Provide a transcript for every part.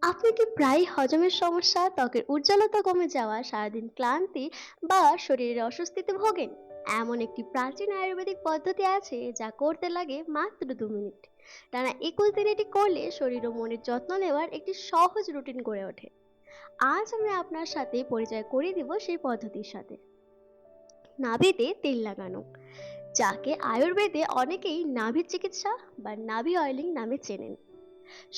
আপনি কি প্রায় হজমের সমস্যা, ত্বকের উজ্জ্বলতা কমে যাওয়া, সারাদিন ক্লান্তি বা শরীরের অস্বস্তিতে ভোগেন? এমন একটি প্রাচীন আয়ুর্বেদিক পদ্ধতি আছে যা করতে লাগে মাত্র 2 মিনিট। টানা 21 দিন এটি করলে শরীর ও মনের যত্ন নেওয়ার একটি সহজ রুটিন গড়ে ওঠে। আজ আমি আপনার সাথে পরিচয় করিয়ে দিব সেই পদ্ধতির সাথে। নাভিতে তেল লাগানো, যাকে আয়ুর্বেদে অনেকেই নাভি চিকিৎসা বা নাভি অয়েলিং নামে চেনেন।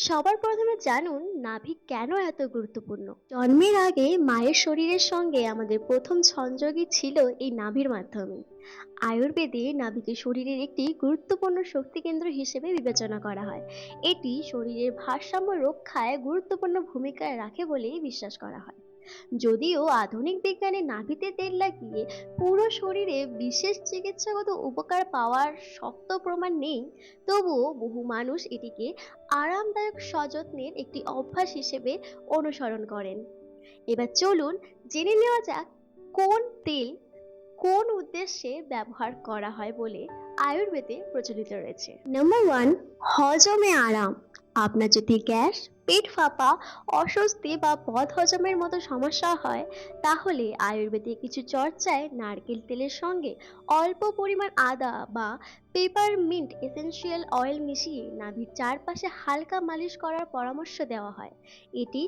সবার প্রথমে জানুন নাভি কেন এত গুরুত্বপূর্ণ। জন্মের আগে মায়ের শরীরের সঙ্গে আমাদের প্রথম সংযোগই ছিল এই নাভির মাধ্যমে। আয়ুর্বেদে নাভিকে শরীরের একটি গুরুত্বপূর্ণ শক্তি কেন্দ্র হিসেবে বিবেচনা করা হয়। এটি শরীরের ভারসাম্য রক্ষায় গুরুত্বপূর্ণ ভূমিকা রাখে বলেই বিশ্বাস করা হয়। যদিও আধুনিক বিজ্ঞানে নাভিতে তেল লাগিয়ে পুরো শরীরে বিশেষ চিকিৎসাগত উপকার পাওয়ার শক্ত প্রমাণ নেই, তবুও বহু মানুষ এটিকে আরামদায়ক সযত্নের একটি অভ্যাস হিসেবে অনুসরণ করেন। এবার চলুন জেনে নেওয়া যাক কোন তেল কোন উদ্দেশ্যে ব্যবহার করা হয় বলে আয়ুর্বেদে প্রচলিত রয়েছে। নাম্বার 1, হজমে আরাম। আপনার যদি গ্যাস, পেট ফাঁপা, অস্বস্তি বা বদ হজমের মতো সমস্যা হয়, তাহলে আয়ুর্বেদে কিছু চর্চায় নারকেল তেলের সঙ্গে অল্প পরিমাণ আদা বা পেপারমিন্ট এসেন্সিয়াল অয়েল মিশিয়ে নাভির চারপাশে হালকা মালিশ করার পরামর্শ দেওয়া হয়। এটি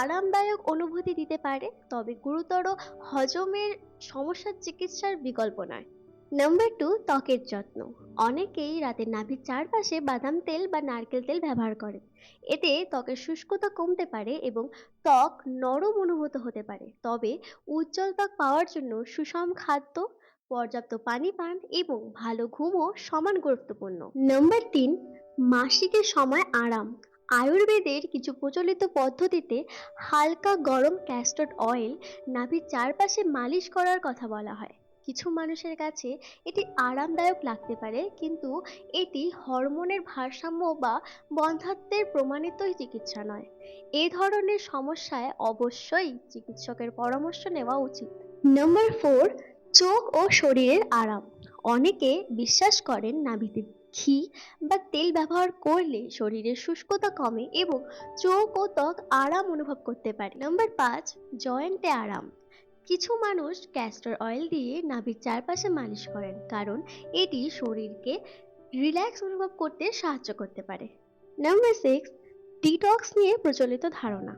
আরামদায়ক অনুভূতি দিতে পারে, তবে গুরুতর হজমের সমস্যার চিকিৎসার বিকল্প নয়। নাম্বার 2, ত্বকের যত্ন। অনেকেই রাতের নাভির চারপাশে বাদাম তেল বা নারকেল তেল ব্যবহার করেন। এতে ত্বকের শুষ্কতা কমতে পারে এবং ত্বক নরম অনুভূত হতে পারে। তবে উজ্জ্বল ত্বক পাওয়ার জন্য সুষম খাদ্য, পর্যাপ্ত পানি পান এবং ভালো ঘুমও সমান গুরুত্বপূর্ণ। নাম্বার 3, মাসিকের সময় আরাম। আয়ুর্বেদের কিছু প্রচলিত পদ্ধতিতে হালকা গরম ক্যাস্টর অয়েল নাভির চারপাশে মালিশ করার কথা বলা হয়। কিছু মানুষের কাছে এটি আরামদায়ক লাগতে পারে, কিন্তু এটি হরমোনের ভারসাম্য বা বন্ধ্যাত্বের প্রমাণিত চিকিৎসা নয়। এ ধরনের সমস্যায় অবশ্যই চিকিৎসকের পরামর্শ নেওয়া উচিত। নাম্বার 4, চোখ ও শরীরের আরাম। অনেকে বিশ্বাস করেন নাভিতে ঘি বা তেল ব্যবহার করলে শরীরের শুষ্কতা কমে এবং চোখ ও ত্বক আরাম অনুভব করতে পারে। নাম্বার 5, জয়েন্টে আরাম। কিছু মানুষ ক্যাস্টর অয়েল দিয়ে নাভির চারপাশে মালিশ করেন, কারণ এটি শরীরকে রিল্যাক্স অনুভব করতে সাহায্য করতে পারে। নাম্বার 6, ডিটক্স নিয়ে প্রচলিত ধারণা।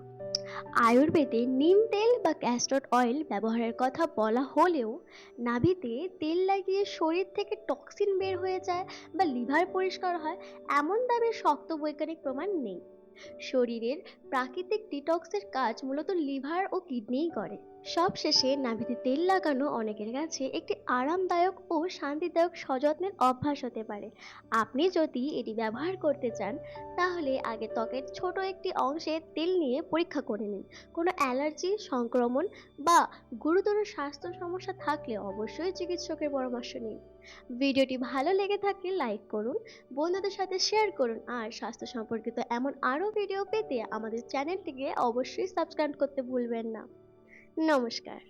আয়ুর্বেদে নিম তেল বা ক্যাস্টর অয়েল ব্যবহারের কথা বলা হলেও নাভিতে তেল লাগিয়ে শরীর থেকে টক্সিন বের হয়ে যায় বা লিভার পরিষ্কার হয়, এমন দাবির শক্ত বৈজ্ঞানিক প্রমাণ নেই। শরীরের প্রাকৃতিক ডিটক্সের কাজ মূলত লিভার ও কিডনিই করে। সবশেষে নাভিতে তেল লাগানো অনেকের কাছে একটি আরামদায়ক ও শান্তিদায়ক সযত্নের অভ্যাস হতে পারে। আপনি যদি এটি ব্যবহার করতে চান, তাহলে আগে ত্বকের ছোট একটি অংশে তেল নিয়ে পরীক্ষা করে নিন। কোনো অ্যালার্জি, সংক্রমণ বা গুরুতর স্বাস্থ্য সমস্যা থাকলে অবশ্যই চিকিৎসকের পরামর্শ নিন। ভিডিওটি ভালো লেগে থাকলে লাইক করুন, বন্ধুদের সাথে শেয়ার করুন, আর স্বাস্থ্য সম্পর্কিত এমন আরও ভিডিও পেতে আমাদের চ্যানেলটিকে অবশ্যই সাবস্ক্রাইব করতে ভুলবেন না। নমস্কার।